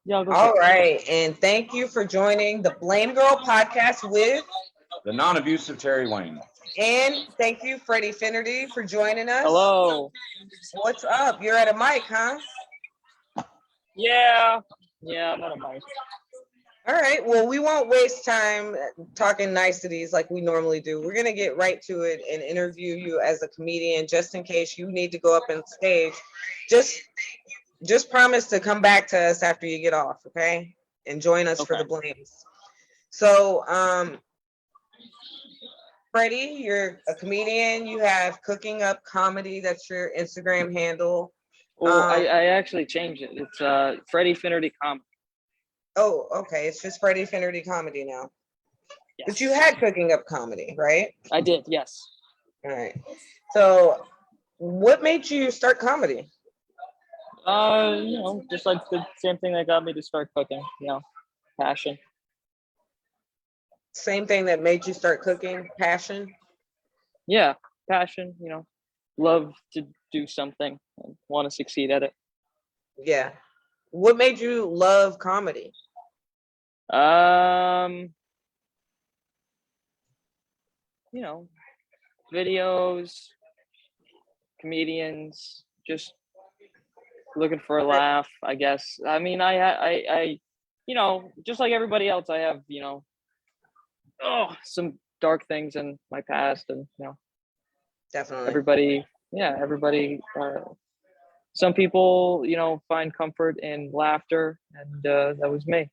Yeah, All right, and thank you for joining the Blamegirl podcast with the non-abusive Terry Wayne. And thank you, Freddy Finnerty, for joining us. Hello. What's up? You're at a mic, huh? Yeah, I'm at a mic. All right. Well, we won't waste time talking niceties like we normally do. We're going to get right to it and interview you as a comedian, just in case you need to go up on stage. Just promise to come back to us after you get off, okay? And join us for the blames. So, Freddy, you're a comedian. You have Cooking Up Comedy. That's your Instagram handle. Oh, I actually changed it. It's Freddy Finnerty Comedy. Oh, okay. It's just Freddy Finnerty Comedy now. Yes. But you had Cooking Up Comedy, right? I did, yes. All right. So, what made you start comedy? Just like the same thing that got me to start cooking. Passion. Same thing that made you start cooking? Passion? Yeah, passion. Love to do something and want to succeed at it. Yeah. What made you love comedy? Videos, comedians, just looking for a laugh, I guess. I mean, I just like everybody else, I have, some dark things in my past, and Definitely. everybody, some people, find comfort in laughter, and that was me.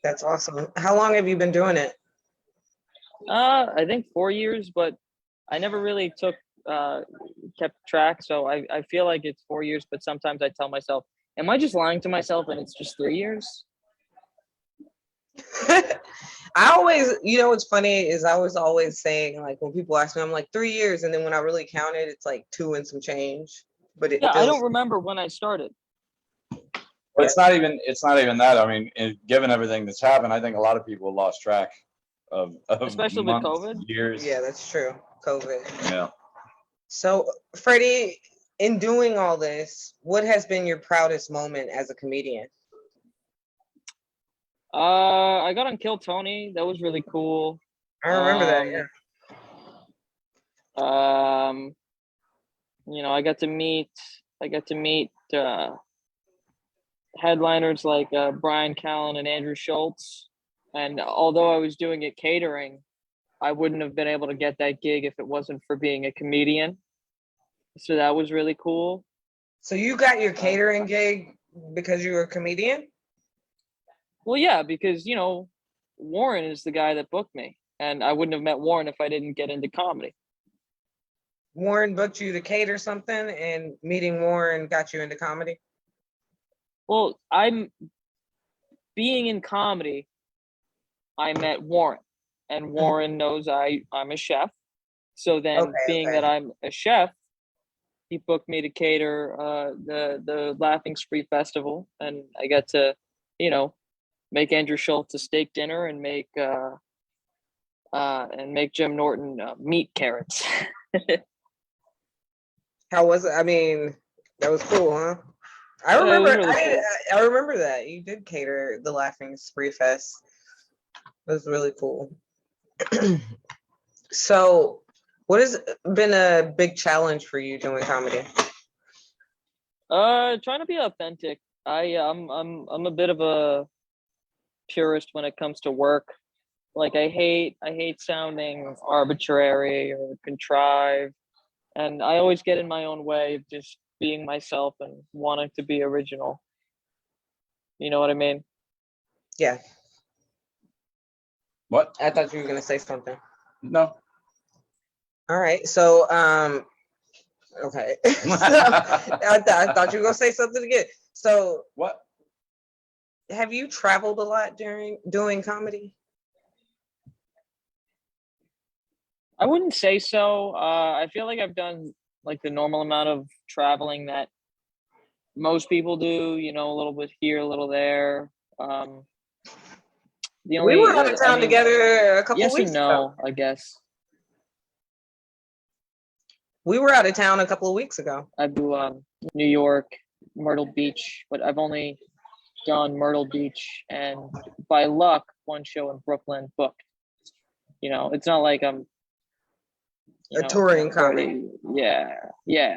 That's awesome. How long have you been doing it? I think 4 years, but I never really kept track. So I feel like it's 4 years, but sometimes I tell myself, am I just lying to myself and it's just 3 years? I always, what's funny is I was always saying, like, when people ask me, I'm like 3 years. And then when I really counted, it's like 2 and some change. But I don't remember when I started. But it's not even that. I mean, given everything that's happened, I think a lot of people lost track of especially months, with COVID. Years. Yeah, that's true. COVID. Yeah. So, Freddy, in doing all this, what has been your proudest moment as a comedian? I got on Kill Tony. That was really cool. I remember that. Yeah. I got to meet headliners like Brian Callen and Andrew Schultz. And although I was doing it catering, I wouldn't have been able to get that gig if it wasn't for being a comedian. So that was really cool. So you got your catering gig because you were a comedian? Well, yeah, because, Warren is the guy that booked me. And I wouldn't have met Warren if I didn't get into comedy. Warren booked you to cater something, and meeting Warren got you into comedy? Well, being in comedy, I met Warren. And Warren knows I'm a chef. So then that I'm a chef, he booked me to cater the Laughing Spree Festival. And I got to, make Andrew Schultz a steak dinner and make Jim Norton meat carrots. How was it? I mean, that was cool, huh? I remember. Really cool. I remember that you did cater the Laughing Spree Fest. It was really cool. So, what has been a big challenge for you doing comedy? Trying to be authentic. I'm a bit of a purist when it comes to work. Like I hate sounding arbitrary or contrived, and I always get in my own way of just being myself and wanting to be original. You know what I mean? Yeah. What? I thought you were gonna say something. No. All right. So okay. I thought you were gonna say something again. So what? Have you traveled a lot during doing comedy? I wouldn't say so. I feel like I've done like the normal amount of traveling that most people do, a little bit here, a little there. We were out of town together a couple weeks ago. I guess. We were out of town a couple of weeks ago. I do New York, Myrtle Beach, but I've only done Myrtle Beach and by luck one show in Brooklyn booked. You know, it's not like I'm A touring comic. Yeah.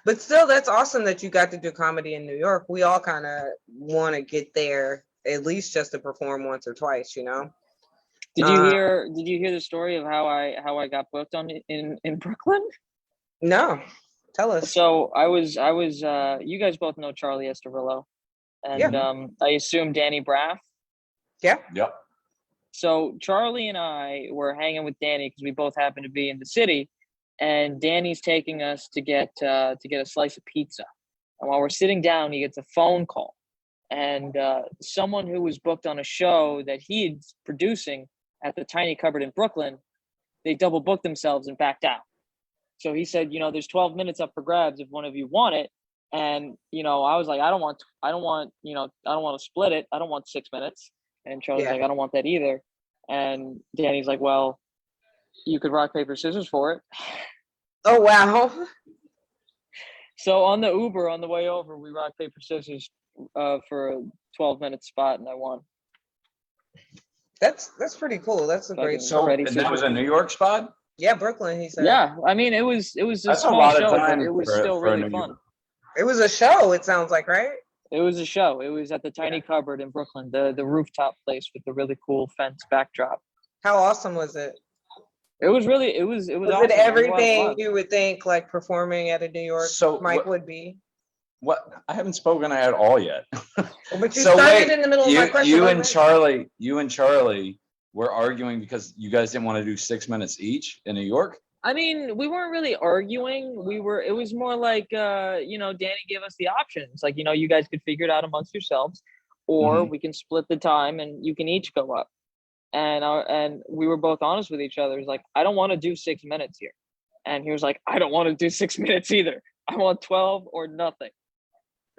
But still, that's awesome that you got to do comedy in New York. We all kind of want to get there at least just to perform once or twice, you know. Did you hear the story of how I got booked on in Brooklyn? No, tell us. So I was you guys both know Charlie Esterillo and I assume Danny Braff. Yeah. Yep. So Charlie and I were hanging with Danny because we both happen to be in the city, and Danny's taking us to get a slice of pizza. And while we're sitting down, he gets a phone call, and someone who was booked on a show that he's producing at the Tiny Cupboard in Brooklyn, they double booked themselves and backed out. So he said, you know, there's 12 minutes up for grabs if one of you want it. And you know, I was like, I don't want to split it. I don't want 6 minutes. And Charlie's like, I don't want that either. And Danny's like, well, you could rock, paper, scissors for it. Oh, wow. So on the Uber, on the way over, we rock, paper, scissors for a 12-minute spot, and I won. That's pretty cool. That's a great So Freddy and that was a New York spot? Yeah, Brooklyn, he said. Yeah, I mean, it was a That's a small lot of show, but time it was for- still for a really New fun. York. It was a show, it sounds like, right? It was a show. It was at the Tiny Cupboard in Brooklyn, the rooftop place with the really cool fence backdrop. How awesome was it? It was really, it was Was awesome. it everything fun. you would think like performing at a New York So mic would be? What? I haven't spoken at all yet. But you So started wait, in the middle of my question. you and Charlie were arguing because you guys didn't want to do 6 minutes each in New York? I mean, we weren't really arguing. It was more like, you know, Danny gave us the options. Like, you know, you guys could figure it out amongst yourselves, or we can split the time and you can each go up. And we were both honest with each other. It's like, I don't want to do 6 minutes here. And he was like, I don't want to do 6 minutes either. I want 12 or nothing.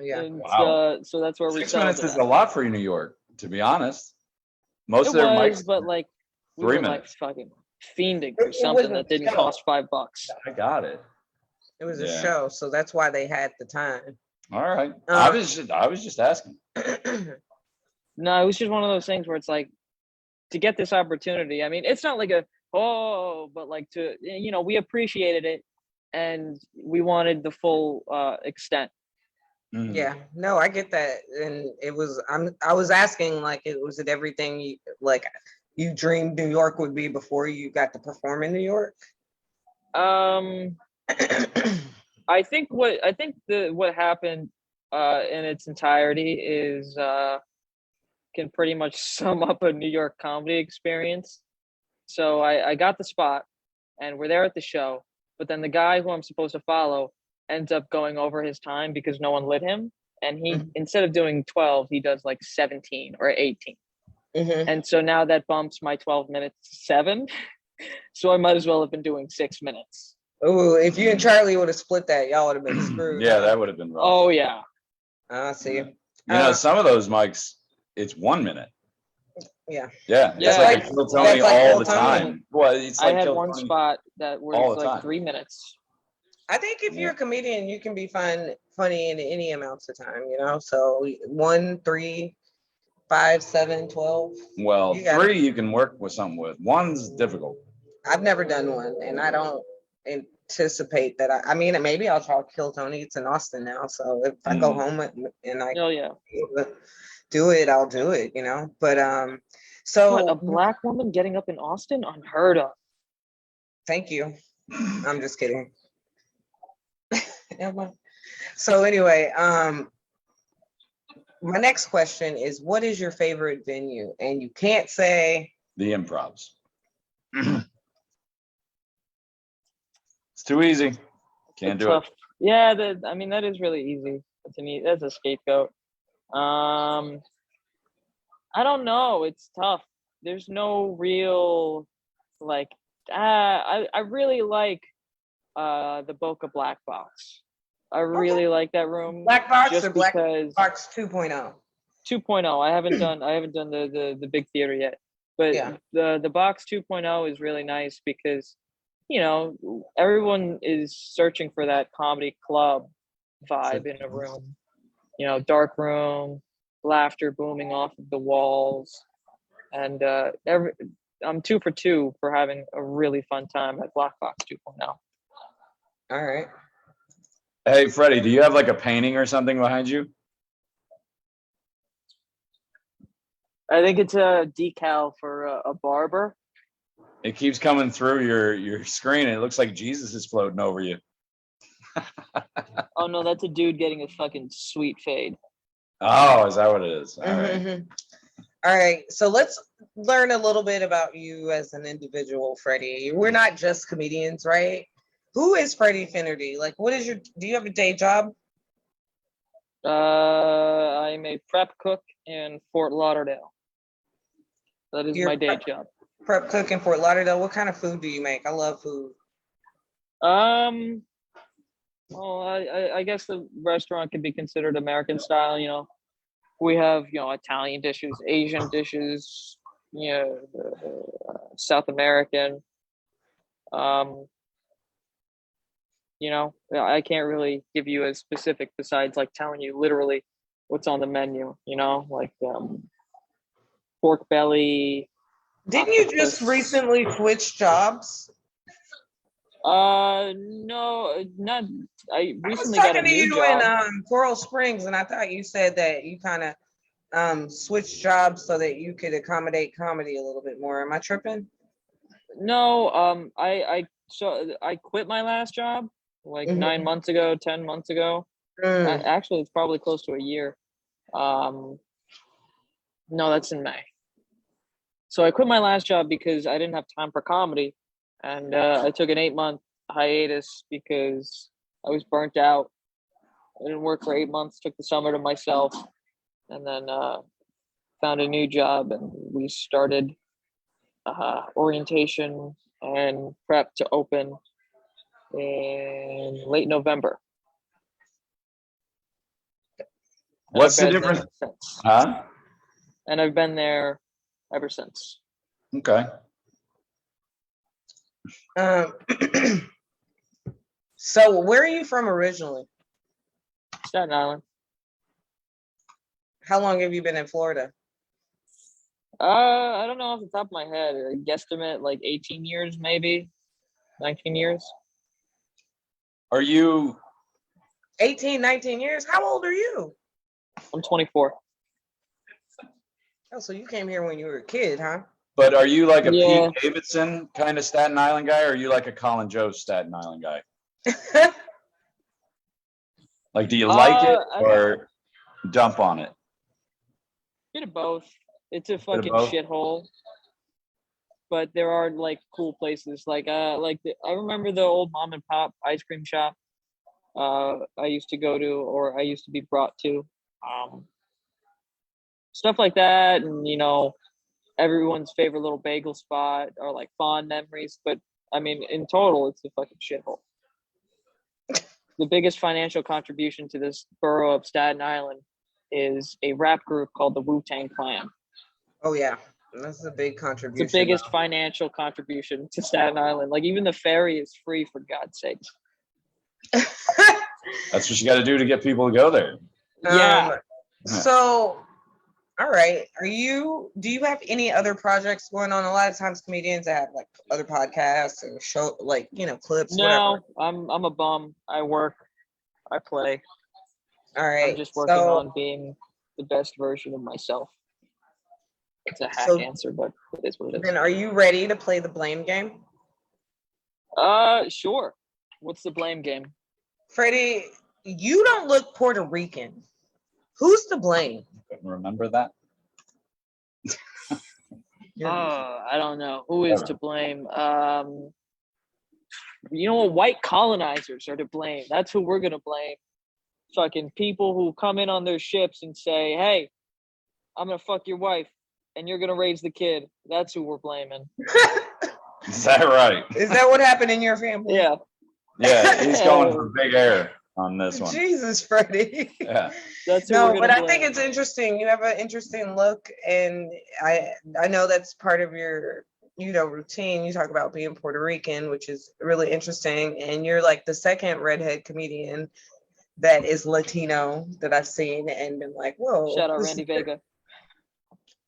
Yeah. And, Wow. so that's where we 6 settled minutes it is at. a lot for New York, to be honest. Most of It their was, mics. but like, we 3 were like minutes. fucking fiending It for was something a that didn't show. cost $5. I got it. It was a Yeah. show, so that's why they had the time. All right. I was just asking. No, it was just one of those things where it's like, to get this opportunity. I mean, it's not like but like to, you know, we appreciated it and we wanted the full extent. Mhm. Yeah, no, I get that. And I was asking, like, was it everything you dreamed New York would be before you got to perform in New York? I think what happened in its entirety is can pretty much sum up a New York comedy experience. So I got the spot and we're there at the show, but then the guy who I'm supposed to follow ends up going over his time because no one lit him. And he, instead of doing 12, he does like 17 or 18. Mhm. And so now that bumps my 12 minutes to 7. So I might as well have been doing 6 minutes. Oh, if you and Charlie would have split that, y'all would have been screwed. Yeah, that would have been rough. Oh yeah. I see. You know, some of those mics, it's 1 minute. Yeah. Yeah, Yeah. it's like Like- a Kill Tony that's like all Kill the Tony. time. Well, it's I like had Kill one Tony spot that all was the like time. 3 minutes. I think if you're a comedian, you can be funny in any amounts of time, you know? So 1, 3, 5, 7, 12. Well, You got it. 3 you can work with something with. 1's difficult. I've never done one, and I don't anticipate that. I mean, maybe I'll try Kill Tony. It's in Austin now, so if I go home and I Oh yeah. do it, I'll do it, you know? But What, so a black woman getting up in Austin? Unheard of. thank you. I'm just kidding. So anyway, my next question is, what is your favorite venue? And you can't say The improvs. It's too easy. Can't do it. Tough. Yeah, I mean that is really easy. That's a scapegoat. I don't know. It's tough. There's no real like. I really like the Boca Black Box. I really like that room. Black Box just or Black because Box 2.0. 2.0. I haven't done the big theater yet, but Yeah. the box 2.0 is really nice because you know, everyone is searching for that comedy club vibe in a room. You know, dark room, laughter booming off of the walls, and I'm 2 for 2 for having a really fun time at Black Box 2.0. All right. Hey, Freddie, do you have like a painting or something behind you? I think it's a decal for a barber. It keeps coming through your screen, and it looks like Jesus is floating over you. Oh no, that's a dude getting a fucking sweet fade. Oh, is that what it is? All right. Mhm. All right. So let's learn a little bit about you as an individual, Freddie. We're not just comedians, right? Who is Freddie Finnerty? Like, do you have a day job? I'm a prep cook in Fort Lauderdale. That is You're my day job. Prep cook in Fort Lauderdale. What kind of food do you make? I love food. Well, I guess the restaurant can be considered American style. You know, we have, you know, Italian dishes, Asian dishes, you know, South American. You know, I can't really give you a specific besides like telling you literally what's on the menu. You know, like pork belly. Didn't you just recently switch jobs? No, not. I I was recently got a talking to new you job. in Coral Springs, and I thought you said that you kind of switched jobs so that you could accommodate comedy a little bit more. Am I tripping? No, I quit my last job like Mhm. 9 months ago, 10 months ago. Mm. Actually, it's probably close to a year. No, that's in May. So I quit my last job because I didn't have time for comedy, and I took an 8-month hiatus because I was burnt out. I didn't work for 8 months. Took the summer to myself, and then found a new job, and we started orientation and prep to open in late November. What's the difference? Huh? And I've been there ever since. Okay. So where are you from originally? Staten Island. How long have you been in Florida? I don't know off the top of my head. I guesstimate like 18 years, maybe 19 years. Are you 18, 19 years? How old are you? I'm 24. Oh, so you came here when you were a kid, huh? But are you like a Yeah. Pete Davidson kind of Staten Island guy, or are you like a Colin Jost Staten Island guy? Like, do you like it or dump on it? Bit of both. It's a Bit of fucking both? shithole. But there are like cool places. Like I remember the old mom and pop ice cream shop I used to go to, or I used to be brought to. Stuff like that, and you know, everyone's favorite little bagel spot are like fond memories. But I mean, in total, it's a fucking shithole. The biggest financial contribution to this borough of Staten Island is a rap group called the Wu-Tang Clan. Oh yeah, that's a big It's contribution. the biggest financial contribution to Staten Island. Like even the ferry is free, for God's sakes. That's what you got to do to get people to go there. Yeah. So, all right. Do you have any other projects going on? A lot of times comedians have like other podcasts or show, like, you know, clips, No, whatever. I'm a bum. I work, I play. All right. I'm just working on being the best version of myself. It's a hack answer, but it is what it is. Then are you ready to play the blame game? Sure. What's the blame game? Freddie, you don't look Puerto Rican. Who's to blame? Remember that? I don't know. Who is to blame? You know what? White colonizers are to blame. That's who we're gonna blame. Fucking people who come in on their ships and say, "Hey, I'm gonna fuck your wife, and you're gonna raise the kid." That's who we're blaming. Is that right? Is that what happened in your family? Yeah. Yeah, he's going for big air on this one. Jesus, Freddie. Yeah. That's who No, we're but gonna I think blame. it's interesting. You have an interesting look, and I know that's part of your routine. You talk about being Puerto Rican, which is really interesting. And you're like the second redhead comedian that is Latino that I've seen and been like, whoa. Shout out Randy Vega.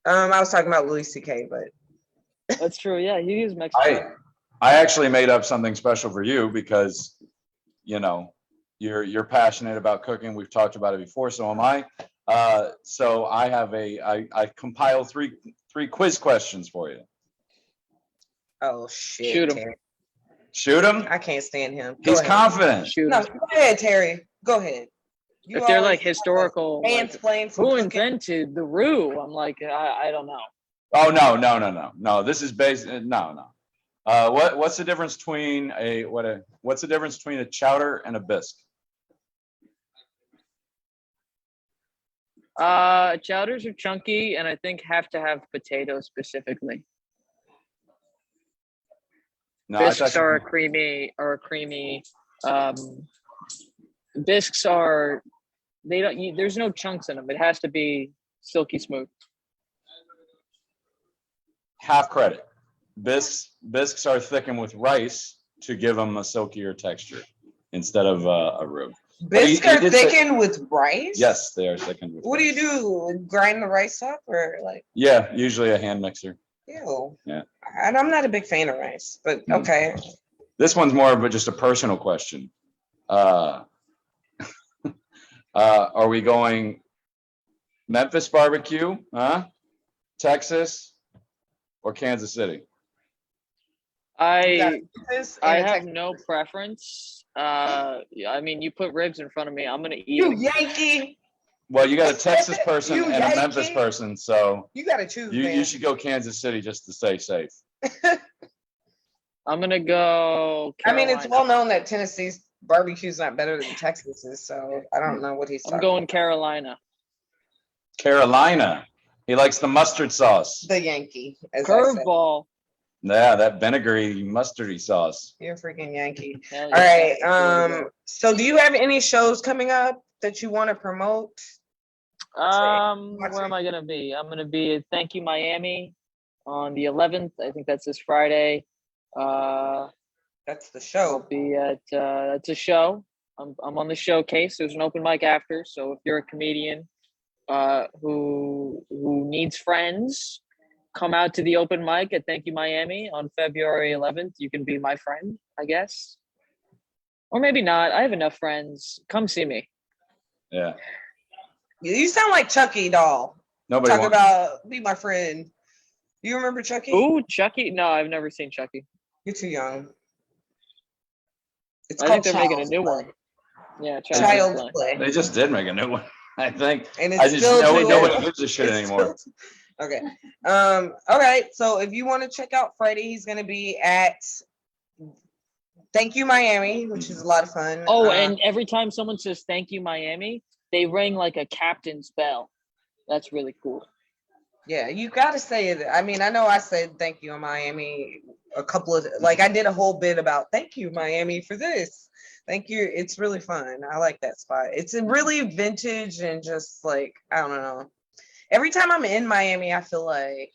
I was talking about Louis C.K., but That's true. Yeah, he is Mexican. I actually made up something special for you because, you know, you're passionate about cooking. We've talked about it before. So am I. So I have I compiled three quiz questions for you. oh shit. Shoot 'em. Terry. Shoot him. I can't stand him. Go He's ahead. confident. Shoot No, 'em. go ahead, Terry. Go ahead. You If they're always like historical, like, mansplain some who cooking. invented the roux? I'm like, I don't know. Oh no. This is based. No. What's the difference between what's the difference between a chowder and a bisque? Chowders are chunky, and I think have to have potatoes specifically. No, I Bisques thought are creamy. Bisques are, they don't. There's no chunks in them. It has to be silky smooth. half credit. Bisques are thickened with rice to give them a silkier texture instead of a roux. Bisques are thickened with rice? Yes, they are thickened with What rice. do you do? Grind the rice up or like? Yeah, usually a hand mixer. Ew. Yeah. And I'm not a big fan of rice, but okay. This one's more of just a personal question. Are we going Memphis barbecue, Texas, or Kansas City? You got I have no preference. I mean, you put ribs in front of me, I'm gonna eat You them. Yankee. Well, you got a Texas person You and a Memphis Yankee? person, so You gotta choose, man. you should go Kansas City just to stay safe. I'm gonna go I mean, it's Carolina. well known that Tennessee's barbecue's not better than Texas's, so I don't know what he's I'm talking going about. Carolina. Carolina. He likes the mustard sauce. The Yankee, as I said. Curveball. Yeah, that vinegary mustardy sauce. You're a freaking Yankee. Hell All yeah. right. So do you have any shows coming up that you want to promote? Where am I gonna be? I'm gonna be at Thank You Miami on the 11th. I think that's this Friday. That's the I'll show. be at it's a show. I'm on the showcase. There's an open mic after. So if you're a comedian who needs friends, come out to the open mic at Thank You Miami on February 11th. You can be my friend, I guess. Or maybe not. I have enough friends. Come see me. Yeah. You sound like Chucky doll. Nobody Talk wants. about be my friend. You remember Chucky? Ooh, Chucky? No, I've never seen Chucky. You're too young. It's I called think they're making a Child's new Play. one. Yeah, Child's Play. Play. They just did make a new one, I think. And I it's just still know too nobody old. gives a shit It's anymore. still Okay. All right. So if you want to check out Freddy, he's gonna be at Thank You Miami, which is a lot of fun. Oh, and every time someone says Thank You Miami, they ring like a captain's bell. That's really cool. Yeah, you gotta say it. I mean, I know I said thank you Miami a couple of like I did a whole bit about thank you Miami for this. Thank you. It's really fun. I like that spot. It's a really vintage and just like I don't know. Every time I'm in Miami, I feel like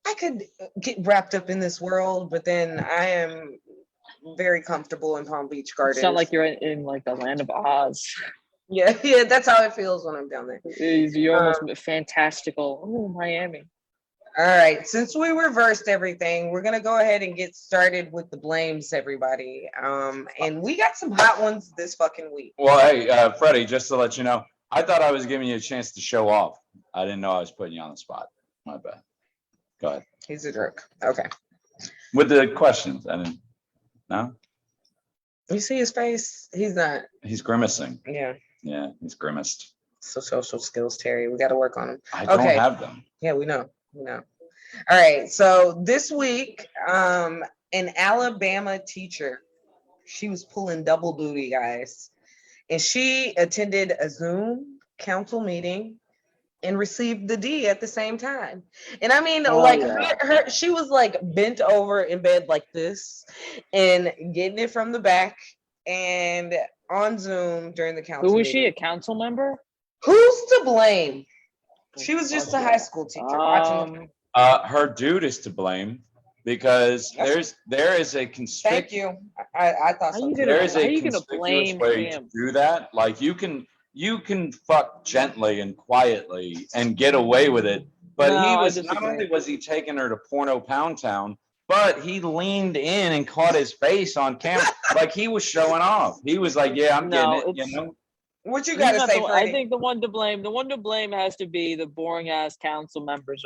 I could get wrapped up in this world, but then I am very comfortable in Palm Beach Gardens. Sound like you're in like the land of Oz. Yeah, that's how it feels when I'm down there. You're almost fantastical. Oh, Miami. All right, since we reversed everything, we're gonna go ahead and get started with the blames, everybody. And we got some hot ones this fucking week. Well, hey, Freddie, just to let you know, I thought I was giving you a chance to show off. I didn't know I was putting you on the spot. My bad. Go ahead. He's a jerk. Okay. With the questions, I didn't. No? You see his face? He's not. He's grimacing. Yeah. Yeah, he's grimaced. So social skills, Terry. We got to work on them. I don't have them. Yeah, we know. We know. All right. So this week, an Alabama teacher, she was pulling double duty, guys, and she attended a Zoom council meeting and received the D at the same time. And I mean, she was like bent over in bed like this and getting it from the back and on Zoom during the council. Who was meeting. she? A council member? Who's to blame? She was just a high school teacher watching. Her dude is to blame because there is a Thank conspicuous you. I thought How so. you too. gonna- there is how a you gonna conspicuous blame way to him? do that. Like you can fuck gently and quietly and get away with it. But No, he I was not disagree. only was he taking her to Porno Pound Town, but he leaned in and caught his face on camera, like he was showing off. He was like, "Yeah, I'm No, getting it," it's- you know. What you He's gotta not say, the one- Freddy? I think the one to blame has to be the boring ass council members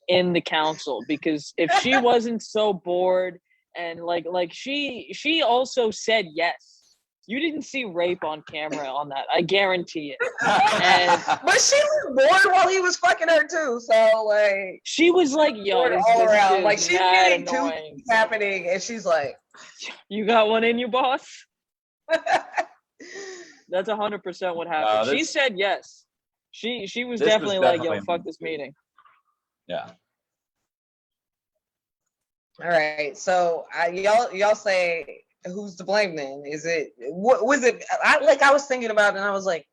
in the council, because if she wasn't so bored and like she also said yes. You didn't see rape on camera on that. I guarantee it. But she was bored while he was fucking her too. So like, She was like, "Yo, bored this, all this around. is Like she's mad getting two annoying. things happening, and she's like, You got one in you, boss." That's 100% what happened. She this- said yes. She was this was definitely like, "Yo, definitely fuck this meeting." Yeah. all right. So y'all say who's to blame then? Is it what was it? I was thinking about it and I was like,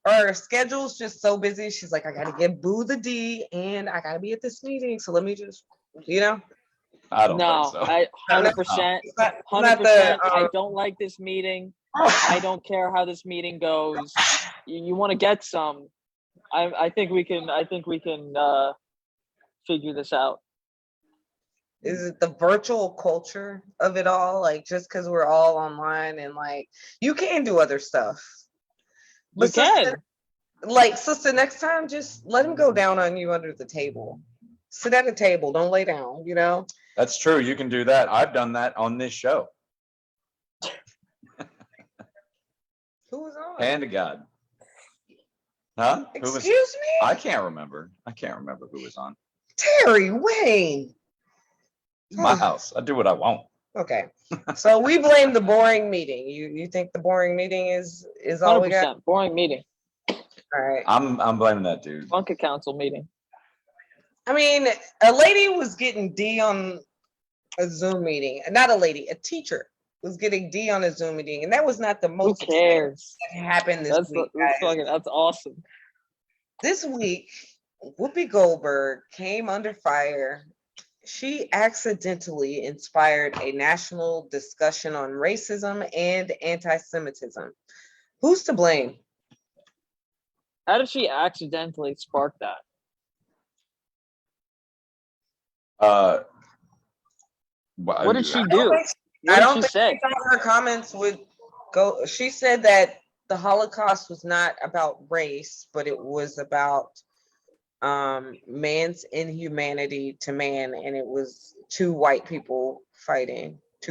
her schedule's just so busy. She's like, I gotta get Boo the D and I gotta be at this meeting. So let me just, I don't No, think so. I 100%, it's not 100%. I don't like this meeting. I don't care how this meeting goes. You want to get some? I think we can. Figure this out. Is it the virtual culture of it all? Like just because we're all online and like you can do other stuff. You sister, can. Sister, next time just let him go down on you under the table. Sit at a table, don't lay down, That's true. You can do that. I've done that on this show. Who was on? Hand to God. Huh? Who was? Excuse me? I can't remember. I can't remember who was on Terry Wayne. my house. I do what I want. Okay. So we blame the boring meeting. You think the boring meeting is all we got? 100% boring meeting. All right. I'm blaming that dude. Bunker council meeting. I mean, a lady was getting D on a Zoom meeting. Not a lady, a teacher was getting D on a Zoom meeting, and that was not the Who most cares? that happened this week. Guys. That's awesome. This week, Whoopi Goldberg came under fire. She accidentally inspired a national discussion on racism and anti-Semitism. Who's to blame? How did she accidentally spark that? What did she do? I don't What did she think say? her comments would go. She said that the Holocaust was not about race, but it was about man's inhumanity to man, and it was two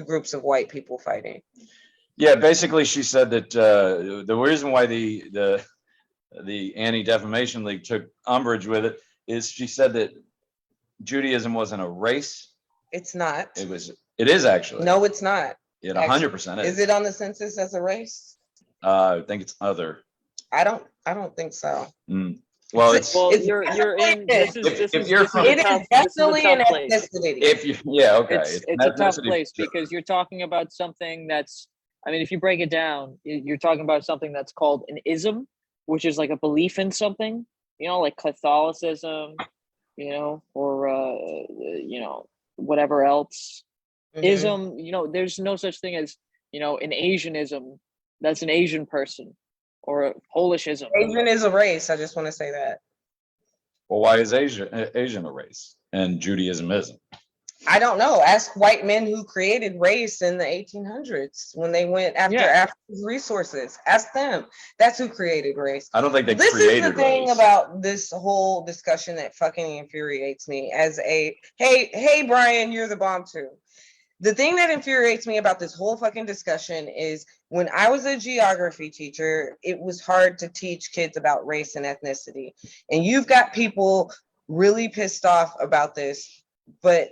groups of white people fighting. Yeah, basically, she said that the reason why the Anti-Defamation League took umbrage with it is she said that Judaism wasn't a race. It's not. It is actually. No, it's not. It 100% is. Is it on the census as a race? I think it's other. I don't think so. Well, you're in. This is it is definitely an ethnicity. It's a tough place because you're talking about something that's. I mean, if you break it down, you're talking about something that's called an ism, which is like a belief in something. Like Catholicism, or whatever else. Mhm. Ism, there's no such thing as an Asianism. That's an Asian person. Or a Polishism. Asian is a race. I just want to say that. Well, why is Asian a race and Judaism isn't? I don't know. Ask white men who created race in the 1800s when they went after Africa's resources. Ask them. That's who created race. I don't think This created is the thing race. about this whole discussion that fucking infuriates me. Hey, Brian, you're the bomb too. The thing that infuriates me about this whole fucking discussion is when I was a geography teacher, it was hard to teach kids about race and ethnicity. And you've got people really pissed off about this, but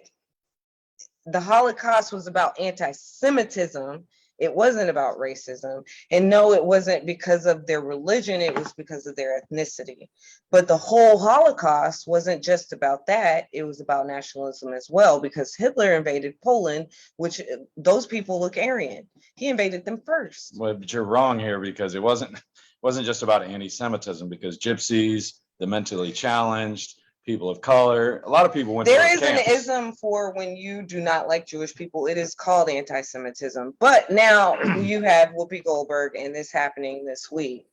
the Holocaust was about anti-Semitism. It wasn't about racism. And no, it wasn't because of their religion. It was because of their ethnicity. But the whole Holocaust wasn't just about that. It was about nationalism as well, because Hitler invaded Poland, which those people look Aryan. He invaded them first. Well, but you're wrong here because it wasn't just about anti-Semitism, because gypsies, the mentally challenged, people of color. A lot of people went. There to is an camps. ism for when you do not like Jewish people. It is called anti-Semitism. But now you have Whoopi Goldberg and this happening this week.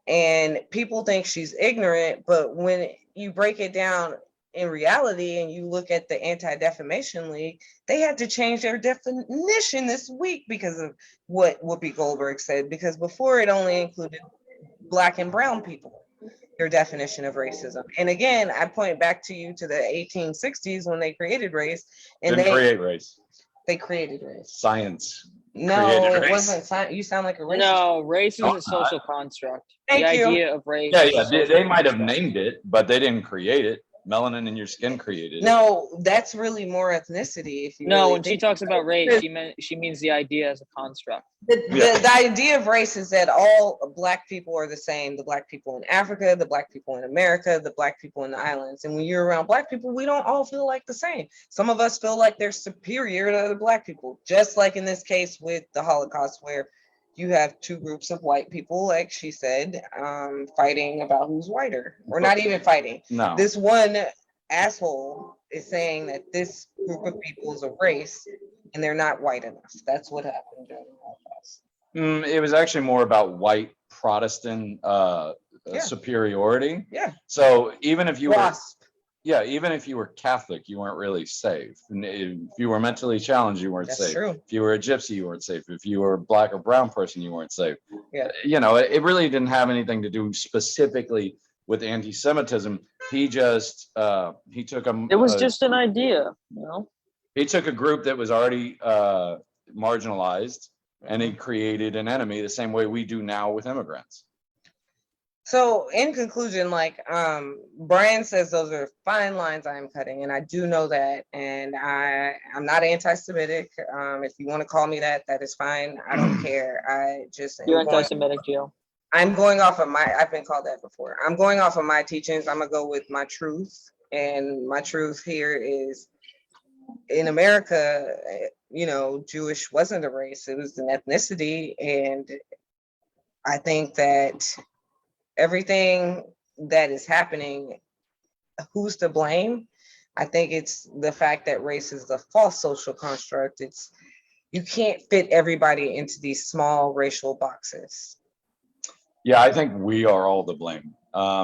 And people think she's ignorant, but when you break it down in reality and you look at the Anti-Defamation League, they had to change their definition this week because of what Whoopi Goldberg said, because before it only included Black and brown people, your definition of racism. And again, I point back to you to the 1860s when they created race, and Didn't create race. they created race. Science. No, created it race. wasn't science. You sound like a racist. No, race is No, a social construct. Thank The you. idea of race. Yeah, is a yeah. social They might have construct. named it, but they didn't create it. Melanin in your skin created it. No, that's really more ethnicity. If you No, really when she think talks about race, it. she means the idea as a construct. The idea of race is that all Black people are the same. The Black people in Africa, the Black people in America, the Black people in the islands. And when you're around Black people, we don't all feel like the same. Some of us feel like they're superior to other Black people, just like in this case with the Holocaust, where you have two groups of white people, like she said, fighting about who's whiter, or not even fighting. No. This one asshole is saying that this group of people is a race and they're not white enough. That's what happened during the Holocaust. It was actually more about white Protestant Yeah. superiority. Yeah. So even if you were, Wasp. yeah, even if you were Catholic, you weren't really safe. And if you were mentally challenged, you weren't That's safe. true. If you were a gypsy, you weren't safe. If you were a Black or brown person, you weren't safe. Yeah. You know, it really didn't have anything to do specifically with anti-Semitism. He just he took a. It was just an idea, you know. He took a group that was already marginalized, and he created an enemy the same way we do now with immigrants. So in conclusion, like Brian says, those are fine lines I'm cutting, and I do know that. And I'm not anti-Semitic. If you want to call me that, that is fine. I don't care. I just am You're going- anti-Semitic, Jill. I'm going off of I've been called that before. I'm going off of my teachings. I'm gonna go with my truth. And my truth here is in America, you know, Jewish wasn't a race, it was an ethnicity. And I think that everything that is happening, who's to blame? I think it's the fact that race is a false social construct. You can't fit everybody into these small racial boxes. Yeah, I think we are all to blame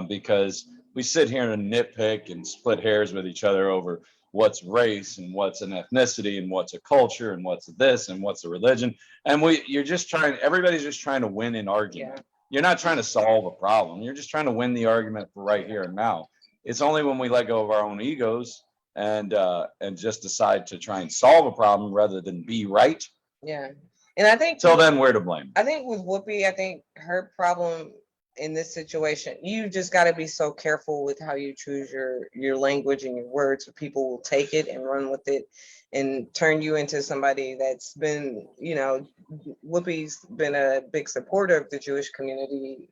because we sit here and nitpick and split hairs with each other over what's race and what's an ethnicity and what's a culture and what's this and what's a religion. And everybody's just trying to win an argument. Yeah. You're not trying to solve a problem. You're just trying to win the argument for right here and now. It's only when we let go of our own egos and just decide to try and solve a problem rather than be right. Yeah. And I think Till then, we're to blame. I think with Whoopi, I think her problem in this situation, you just got to be so careful with how you choose your language and your words. So people will take it and run with it and turn you into somebody that's been, you know, Whoopi's been a big supporter of the Jewish community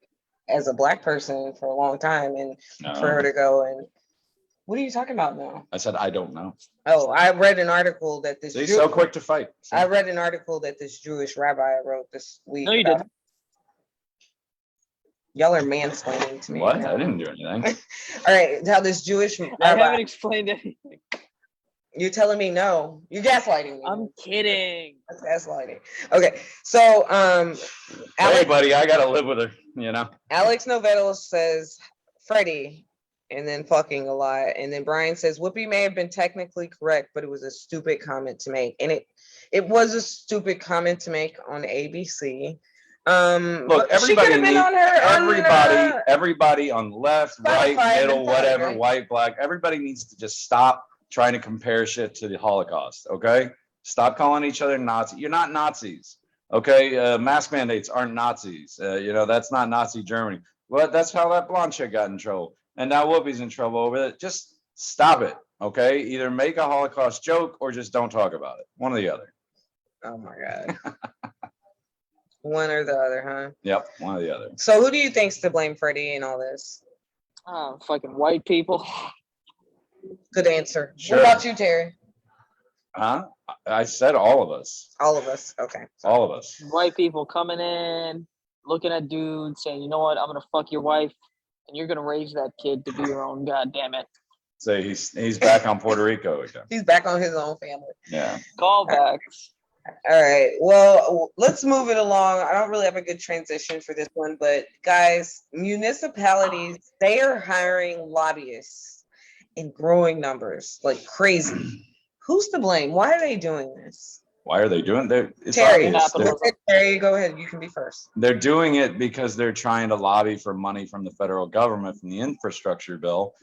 as a Black person for a long time. And for her to go and, what are you talking about now? I said, I don't know. Oh, I read an article that this. See, so quick to fight. I read an article that this Jewish rabbi wrote this week. No, you didn't. Y'all are mansplaining to me. What? now. I didn't do anything. All right, how this Jewish I rabbi. haven't explained anything. You're telling me no. You're gaslighting me. I'm kidding. That's gaslighting. Okay, so Hey, buddy, I gotta live with her. You know. Alex Novello says Freddy, and then fucking a lot. And then Brian says Whoopi may have been technically correct, but it was a stupid comment to make. And it was a stupid comment to make on ABC. Look, everybody on left, right, middle, whatever, white, Black, everybody needs to just stop trying to compare shit to the Holocaust. Okay, stop calling each other Nazi. You're not Nazis. Okay, mask mandates aren't Nazis. You know, that's not Nazi Germany. Well, that's how that blonde chick got in trouble. And now Whoopi's in trouble over it. Just stop it, okay? Either make a Holocaust joke or just don't talk about it. One or the other. Oh my God. One or the other, huh? Yep, one or the other. So who do you think's to blame Freddy in all this? Oh, fucking white people. Good answer. Sure. What about you, Terry? Huh? I said all of us. All of us. Okay. All of us. White people coming in, looking at dudes, saying, you know what, I'm gonna fuck your wife, and you're gonna raise that kid to be your own. God damn it. Say he's back on Puerto Rico again. He's back on his own family. Yeah. Callbacks. All right. Well, let's move it along. I don't really have a good transition for this one, but guys, municipalities, they are hiring lobbyists in growing numbers, like crazy. Who's to blame? Why are they doing this? Why are they doing that? It's Terry, obvious. Terry, go ahead. You can be first. They're doing it because they're trying to lobby for money from the federal government from the infrastructure bill.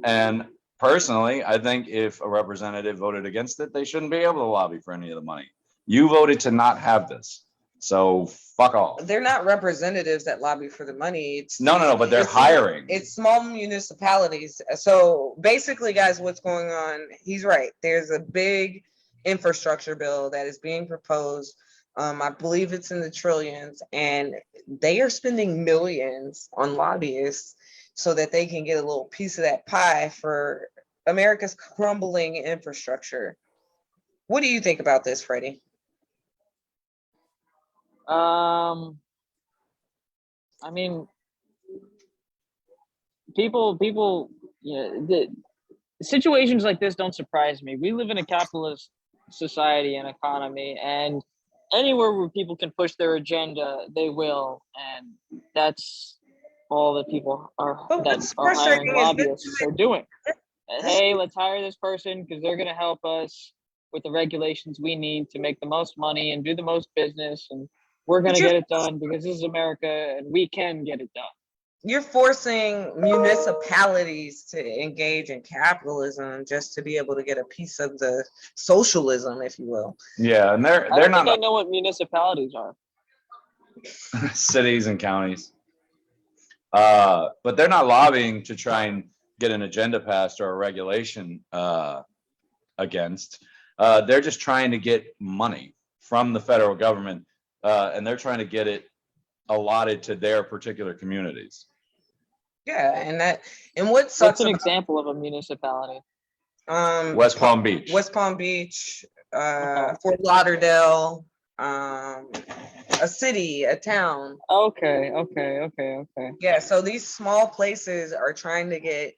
And personally, I think if a representative voted against it, they shouldn't be able to lobby for any of the money. You voted to not have this. So fuck off. They're not representatives that lobby for the money. It's No, but they're hiring. It's small municipalities. So basically, guys, what's going on? He's right. There's a big infrastructure bill that is being proposed. I believe it's in the trillions, and they are spending millions on lobbyists so that they can get a little piece of that pie for America's crumbling infrastructure. What do you think about this, Freddie? I mean, people, the situations like this don't surprise me. We live in a capitalist society and economy, and anywhere where people can push their agenda, they will, and that's all that people are hiring lobbyists are doing. Hey, let's hire this person because they're going to help us with the regulations we need to make the most money and do the most business, and we're going to get it done because this is America and we can get it done. You're forcing municipalities to engage in capitalism just to be able to get a piece of the socialism, if you will. Yeah, and they're I not. think I know what municipalities are. Cities and counties. But they're not lobbying to try and get an agenda passed or a regulation against. They're just trying to get money from the federal government, and they're trying to get it allotted to their particular communities. Yeah, and what sucks What's an example of a municipality? West Palm Beach. West Palm Beach, Fort Lauderdale, a city, a town. Okay. Yeah, so these small places are trying to get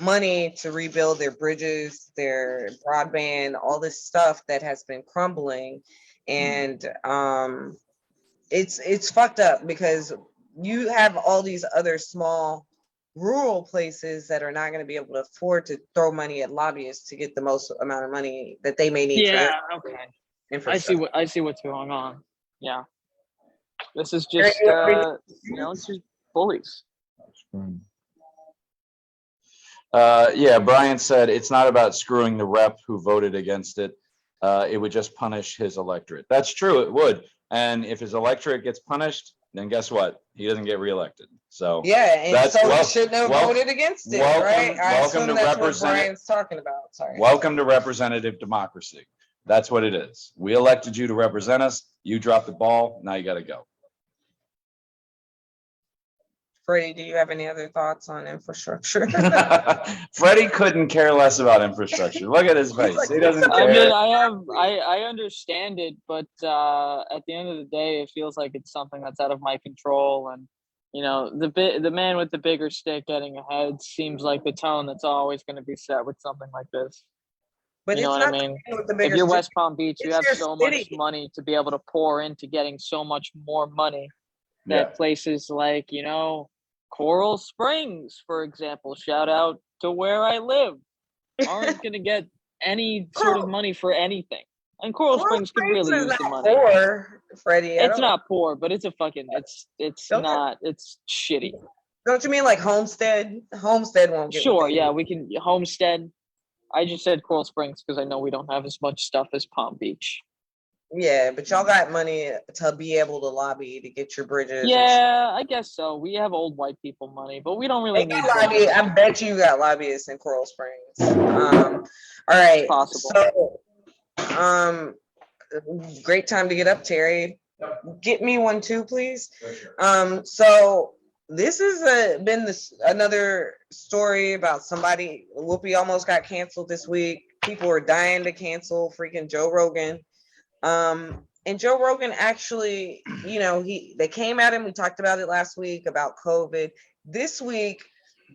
money to rebuild their bridges, their broadband, all this stuff that has been crumbling. And it's fucked up because you have all these other small rural places that are not going to be able to afford to throw money at lobbyists to get the most amount of money that they may need. Yeah, okay. I see what's going on. Yeah. This is just it's just bullies. Yeah, Brian said it's not about screwing the rep who voted against it. It would just punish his electorate. That's true, it would. And if his electorate gets punished, then guess what? He doesn't get reelected. So yeah, and so he shouldn't have voted against it, right? I welcome assume to that's what Brian's talking about. Sorry. Welcome to representative democracy. That's what it is. We elected you to represent us. You dropped the ball. Now you got to go. Freddie, do you have any other thoughts on infrastructure? Freddie couldn't care less about infrastructure. Look at his face. He doesn't care. I mean, I understand it, but at the end of the day, it feels like it's something that's out of my control. And the man with the bigger stick getting ahead seems like the tone that's always going to be set with something like this. But you know what I mean? If you're West Palm Beach, you have so much money to be able to pour into getting so much more money that places like, Coral Springs, for example, shout out to where I live, aren't going to get any sort of money for anything. And Coral Springs could really use the money. Poor, Freddie. It's not poor, but it's a fucking, it's shitty. Don't you mean like Homestead? Homestead won't get. Sure, yeah, we can, Homestead. I just said Coral Springs because I know we don't have as much stuff as Palm Beach. Yeah, but y'all got money to be able to lobby to get your bridges. Yeah, I guess so. We have old white people money, but we don't really need lobby. I bet you got lobbyists in Coral Springs. All right. Possible. So, great time to get up, Terry. Get me one too, please. So this has been another story about somebody. Whoopi almost got canceled this week. People are dying to cancel freaking Joe Rogan. And Joe Rogan actually, they came at him. We talked about it last week about COVID. This week,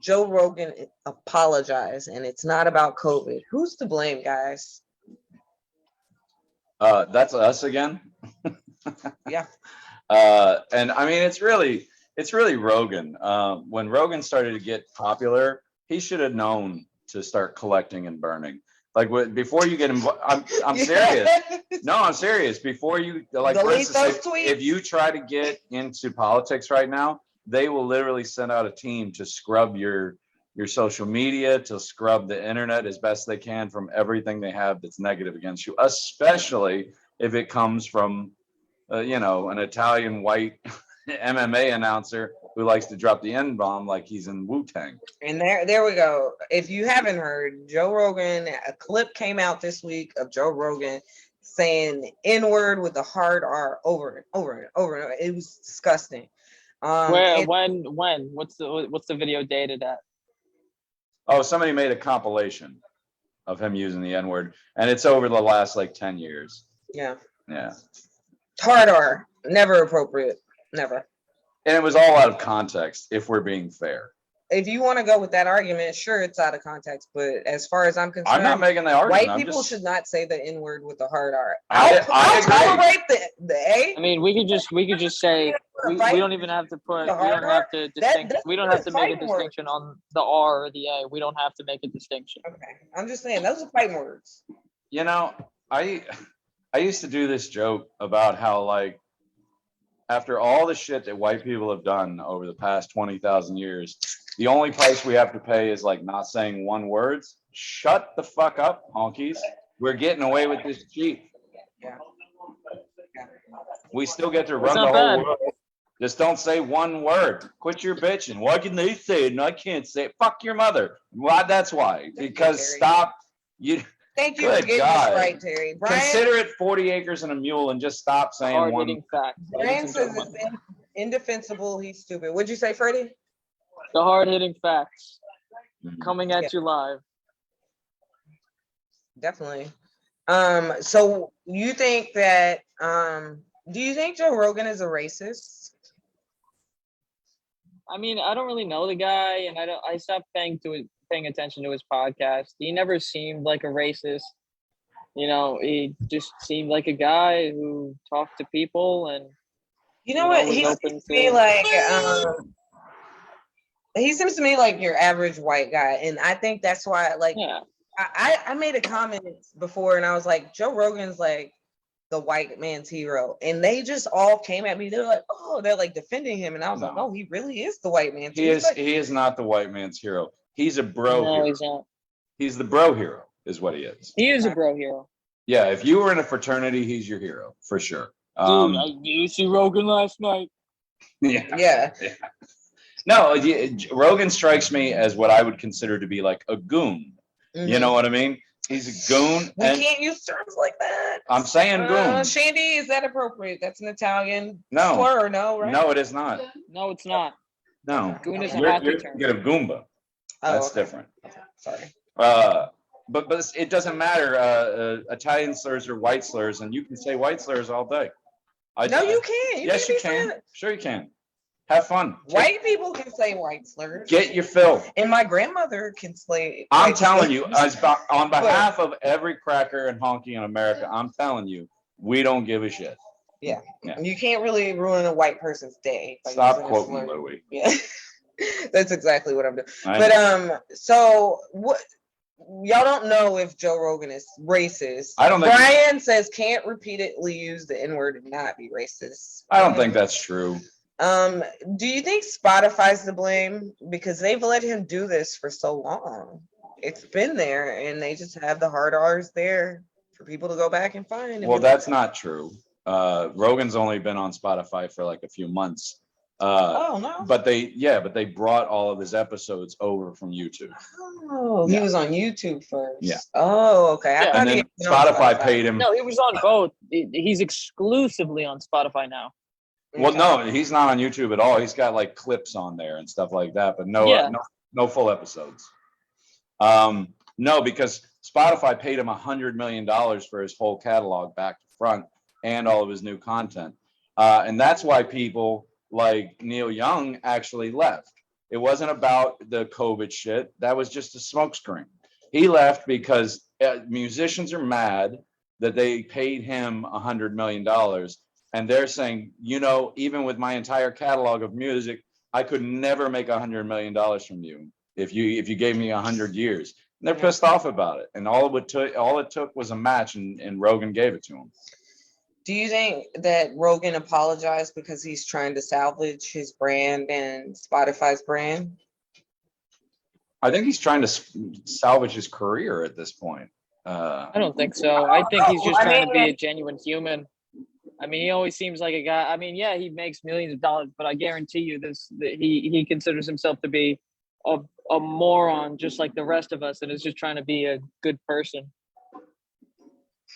Joe Rogan apologized, and it's not about COVID. Who's to blame, guys? That's us again. Yeah. And I mean, it's really Rogan. When Rogan started to get popular, he should have known to start collecting and burning. Like before you get involved, I'm serious. No, I'm serious. Before you, like, for Delete instance, those tweets. if you try to get into politics right now, they will literally send out a team to scrub your social media, to scrub the internet as best they can from everything they have that's negative against you, especially if it comes from, you know, an Italian white MMA announcer who likes to drop the N-bomb like he's in Wu-Tang. And there we go. If you haven't heard, Joe Rogan, a clip came out this week of Joe Rogan saying N-word with the hard R over and over and over and over. It was disgusting. When? What's the video dated at? Oh, somebody made a compilation of him using the N-word, and it's over the last like 10 years. Yeah. Yeah. Hard R, never appropriate. Never. And it was all out of context, if we're being fair. If you want to go with that argument, sure, it's out of context. But as far as I'm concerned, I'm not making the argument. white people should not say the N-word with the hard R. I I'll agree. tolerate the A. I mean, we could just say we don't even have to put. We don't have to distinct. We don't have to make a distinction on the R or the A. We don't have to make a distinction. Okay, I'm just saying those are fighting words. You know, I used to do this joke about how, like, after all the shit that white people have done over the past 20,000 years, the only price we have to pay is like not saying one words. Shut the fuck up, honkies. We're getting away with this cheap. Yeah. We still get to run the not whole bad. world. Just don't say one word. Quit your bitching. Why can they say it and I can't say it? Fuck your mother. Why? That's why. Because stop. You. Thank you Good for getting God. this right, Terry. Brian, Consider it 40 acres and a mule and just stop saying one. Hard-hitting facts. Brian says it's indefensible. He's stupid. What'd you say, Freddy? The hard-hitting facts coming at Yeah. you live. Definitely. So you think that do you think Joe Rogan is a racist? I mean, I don't really know the guy, and I stopped paying attention to his podcast. He never seemed like a racist. You know, he just seemed like a guy who talked to people, and You know what? was He open seems to me like he seems to me like your average white guy, and I think that's why. Like, yeah. I made a comment before, and I was like, Joe Rogan's like the white man's hero, and they just all came at me. They're like, oh, they're like defending him, and I was like, no, he really is the white man's hero. He is not the white man's hero. He's a bro No, hero. he's not. He's the bro hero, is what he is. He is a bro hero. Yeah, if you were in a fraternity, he's your hero for sure. Dude, did you see Rogan last night? Yeah. No, Rogan strikes me as what I would consider to be like a goon. Mhm. You know what I mean? He's a goon. We And can't use terms like that. I'm saying goon. Shandy, is that appropriate? That's an Italian No. slur, no, right? No, it is not. No, it's not. No. Goon is a You're happy term. a goomba. Oh, That's okay. different. Sorry. But it doesn't matter. Italian slurs are white slurs, and you can say white slurs all day. No, you can't. Yes, you can. Sure, you can. Have fun. White people can say white slurs. Get your fill. And my grandmother can say. I'm white telling you, slurs. on behalf of every cracker and honky in America, I'm telling you, we don't give a shit. Yeah. Yeah. You can't really ruin a white person's day. by Stop using a quoting slur. Louis. Yeah. That's exactly what I'm doing. I But know. so what? Y'all don't know if Joe Rogan is racist. I don't think- Brian says can't repeatedly use the N-word and not be racist. I don't think that's true. Do you think Spotify's to blame? Because they've let him do this for so long. It's been there, and they just have the hard R's there for people to go back and find. Well, that's not true. Rogan's only been on Spotify for like a few months. Oh no. But they brought all of his episodes over from YouTube. Oh, he Yeah. was on YouTube first. Yeah. Oh, okay. I Yeah, thought And he then had been on Spotify paid him. No, he was on both. He's exclusively on Spotify now. Well, no, he's not on YouTube at all. He's got like clips on there and stuff like that, but Yeah. no full episodes. No, because Spotify paid him $100 million for his whole catalog back to front and all of his new content. And that's why people like Neil Young actually left, It wasn't about the COVID shit. That was just a smokescreen. He left because musicians are mad that they paid him $100 million. And they're saying, you know, even with my entire catalog of music, I could never make $100 million from you if you gave me 100 years. And they're pissed off about it. And all it took was a match, and Rogan gave it to him. Do you think that Rogan apologized because he's trying to salvage his brand and Spotify's brand? I think he's trying to salvage his career at this point. I don't think so. I think he's just trying to be a genuine human. I mean, he always seems like a guy. I mean, yeah, he makes millions of dollars, but I guarantee you that he considers himself to be a moron just like the rest of us, and is just trying to be a good person.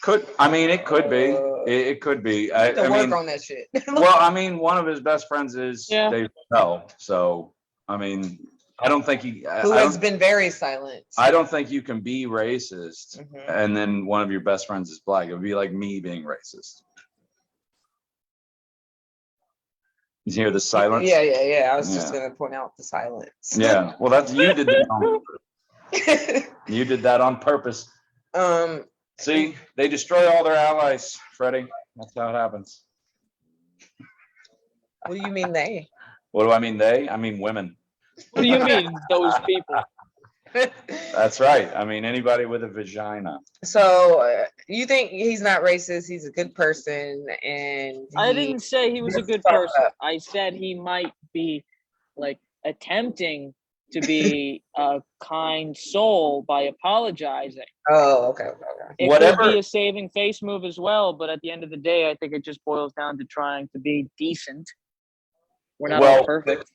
It could be. It could be. I work mean, on that shit. well, I mean, one of his best friends is Dave Chappelle. So, I mean, I don't think who has been very silent. I don't think you can be racist and then one of your best friends is black. It would be like me being racist. You hear the silence? Yeah. I was just gonna point out the silence. Yeah. Well, you did that on purpose. You did that on purpose. See, they destroy all their allies, Freddy. That's how it happens. What do you mean they? What do I mean they? I mean women. What do you mean, those people? That's right. I mean anybody with a vagina. So you think he's not racist? He's a good person, and I didn't say he was a good person. I said he might be like attempting to be a kind soul by apologizing. Oh, okay. It could be a saving face move as well, but at the end of the day, I think it just boils down to trying to be decent. We're not all perfect.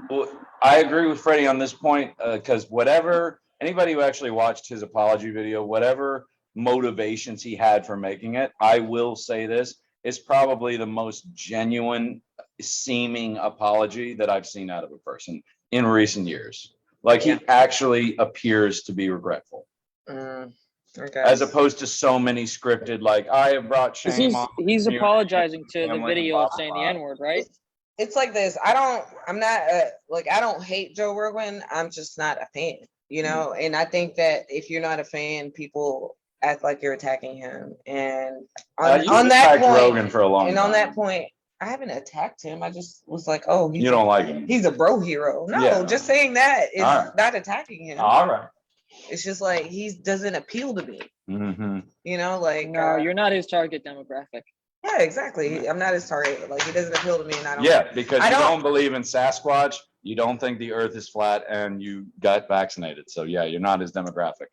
Well, I agree with Freddie on this point, because anybody who actually watched his apology video, whatever motivations he had for making it, I will say this, is probably the most genuine seeming apology that I've seen out of a person in recent years. Like he actually appears to be regretful. Okay. As opposed to so many scripted, like I have brought shame on. He's apologizing to the video of saying the N-word, right? It's like this. I don't hate Joe Rogan. I'm just not a fan, you know? And I think that if you're not a fan, people act like you're attacking him. And on that point, Rogan for a long time. On that point, I haven't attacked him. I just was like, oh, you don't like him. He's a bro hero. No, just saying that is not attacking him. All right. It's just like he doesn't appeal to me. You know, like no, you're not his target demographic. Yeah, exactly. I'm not his target. Like he doesn't appeal to me, and I don't. Yeah, because you don't believe in Sasquatch. You don't think the Earth is flat, and you got vaccinated. So yeah, you're not his demographic.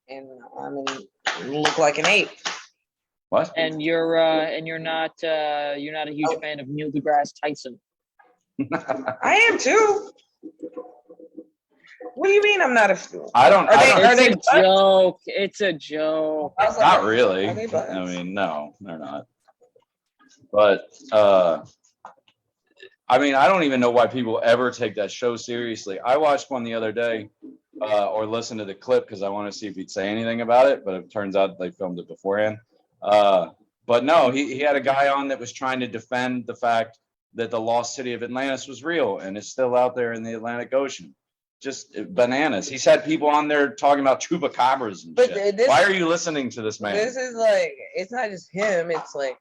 And you look like an ape. What? And you're not a huge fan of Neil deGrasse Tyson. I am too. What do you mean I'm not a fool? It's a joke. It's a joke. Not really. I mean, no, they're not. But I mean, I don't even know why people ever take that show seriously. I watched one the other day, or listened to the clip because I want to see if he'd say anything about it, but it turns out they filmed it beforehand. But no, he had a guy on that was trying to defend the fact that the lost city of Atlantis was real and is still out there in the Atlantic Ocean. Just bananas. He's had people on there talking about chupacabras and shit. Why are you listening to this man? This is like, it's not just him. It's like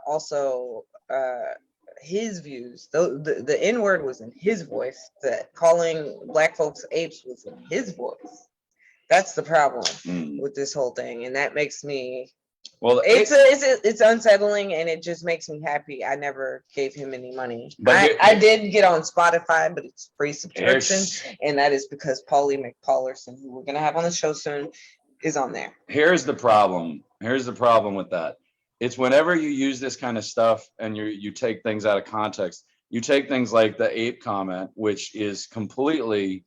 also his views. The N-word was in his voice. That calling black folks apes was in his voice. That's the problem with this whole thing, and that makes me. Well, it's unsettling, and it just makes me happy. I never gave him any money. I did get on Spotify, but it's free subscription, and that is because Paulie McPaulerson, who we're gonna have on the show soon, is on there. Here's the problem. Here's the problem with that. It's whenever you use this kind of stuff and you take things out of context. You take things like the ape comment, which is completely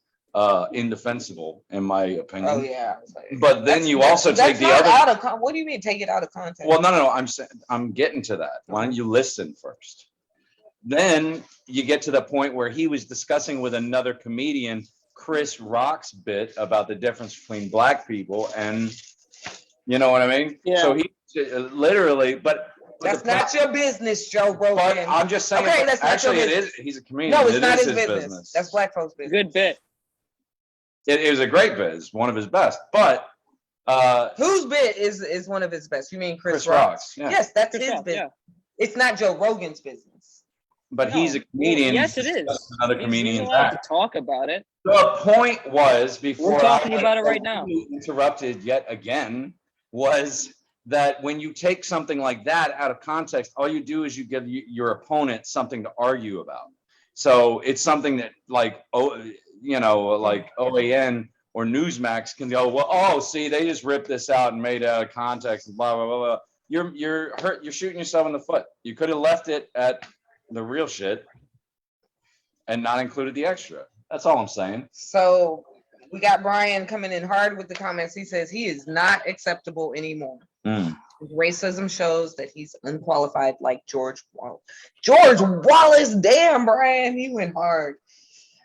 indefensible in my opinion. Oh yeah. But then you also take the other. What do you mean take it out of context? Well, no. I'm getting to that. Why don't you listen first? Then you get to the point where he was discussing with another comedian, Chris Rock's bit about the difference between black people and, you know what I mean? Yeah. So he literally, but That's not your business, Joe Rogan. But I'm just saying, Okay, that's not your actually, it business. is, he's a comedian. No, it's It not is his business. That's black folks' business. Good bit. It was a great biz, one of his best. But Whose bit is one of his best? You mean Chris Rock's? Rock's? Yeah. Yes, that's Chris his Rock, business. yeah. It's not Joe Rogan's business. But No. he's a comedian. Yes, it is. That's another He's comedian's allowed to act. talk about it. The point was, before We're talking I about it right now. interrupted yet again, was that when you take something like that out of context, all you do is you give your opponent something to argue about. So it's something that like, like OAN or Newsmax can go, well, oh, see, they just ripped this out and made it out of context and blah, blah, blah, blah. You're hurt. You're shooting yourself in the foot. You could have left it at the real shit and not included the extra. That's all I'm saying. So we got Brian coming in hard with the comments. He says he is not acceptable anymore. Racism shows that he's unqualified, like George Wallace. George Wallace, damn, Brian, he went hard.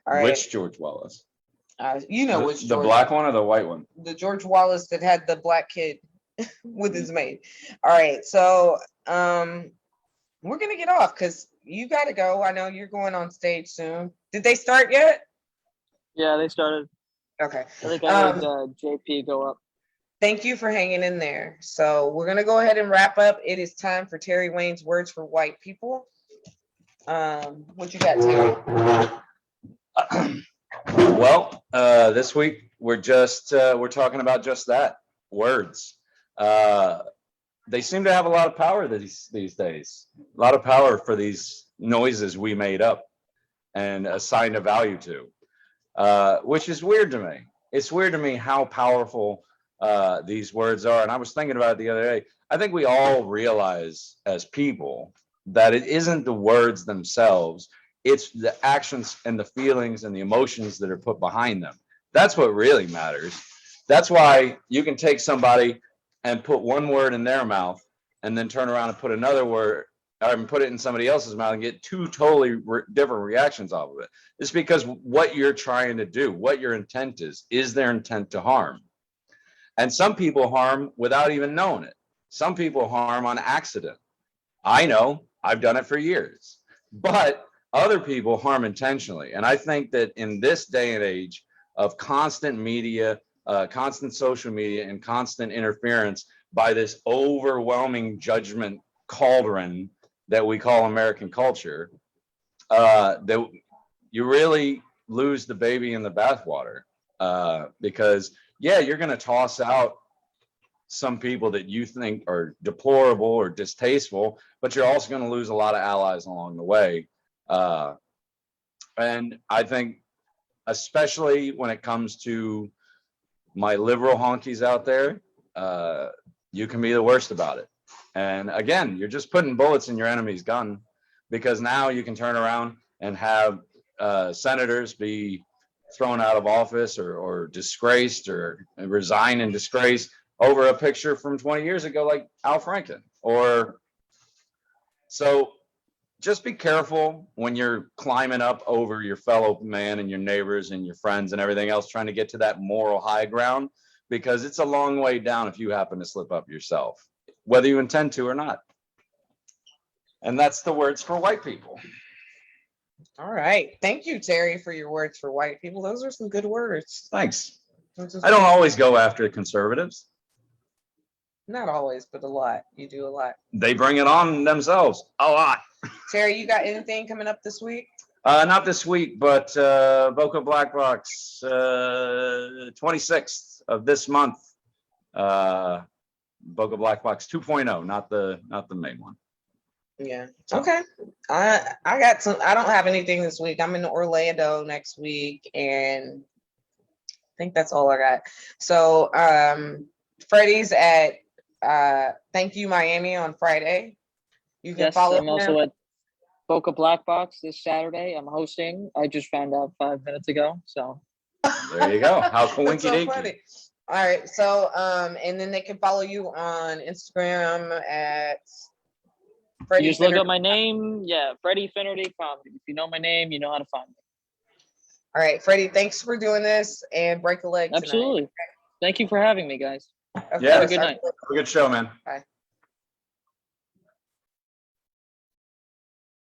All right. Which George Wallace? You know which The George, black one or the white one? the George Wallace that had the black kid with his maid. All right, so we're gonna get off because you gotta go. I know you're going on stage soon. Did they start yet? Yeah, they started. Okay. I think I heard JP go up. Thank you for hanging in there. So we're gonna go ahead and wrap up. It is time for Terry Wayne's words for white people. What you got, Terry? Well, this week we're talking about just that, words. They seem to have a lot of power these days. A lot of power for these noises we made up and assigned a value to, which is weird to me. It's weird to me how powerful these words are. And I was thinking about it the other day. I think we all realize as people that it isn't the words themselves, it's the actions and the feelings and the emotions that are put behind them. That's what really matters. That's why you can take somebody and put one word in their mouth and then turn around and put another word and put it in somebody else's mouth and get two totally different reactions off of it. It's because what you're trying to do, what your intent is their intent to harm? And some people harm without even knowing it. Some people harm on accident. I know, I've done it for years, but other people harm intentionally. And I think that in this day and age of constant media, constant social media, and constant interference by this overwhelming judgment cauldron that we call American culture, that you really lose the baby in the bathwater, because yeah, you're going to toss out some people that you think are deplorable or distasteful, but you're also going to lose a lot of allies along the way. And I think, especially when it comes to my liberal honkies out there, you can be the worst about it. And again, you're just putting bullets in your enemy's gun, because now you can turn around and have senators be thrown out of office or disgraced or resign in disgrace over a picture from 20 years ago, like Al Franken. So just be careful when you're climbing up over your fellow man and your neighbors and your friends and everything else, trying to get to that moral high ground, because it's a long way down if you happen to slip up yourself, whether you intend to or not. And that's the words for white people. All right. Thank you, Terry, for your words for white people. Those are some good words. Thanks. I don't always go after conservatives. Not always, but a lot. You do a lot. They bring it on themselves a lot. Terry, you got anything coming up this week? Not this week, but Boca Black Box, 26th of this month. Boca Black Box 2.0, not the main one. Yeah. Okay. I got some. I don't have anything this week. I'm in Orlando next week, and I think that's all I got. So Freddy's at Thank You Miami on Friday. You can Yes, follow I'm also him. at Boca Black Box this Saturday. I'm hosting. I just found out 5 minutes ago. So there you go. How That's coinky so dinky. funny. All right. So and then they can follow you on Instagram at Freddy. you just look up my name. Yeah, Freddy Finnerty Comedy. If you know my name, you know how to find me. All right, Freddy, thanks for doing this, and break a leg tonight. Absolutely. Thank you for having me, guys. Of Yeah. course. Good night. Have a good show, man. Bye.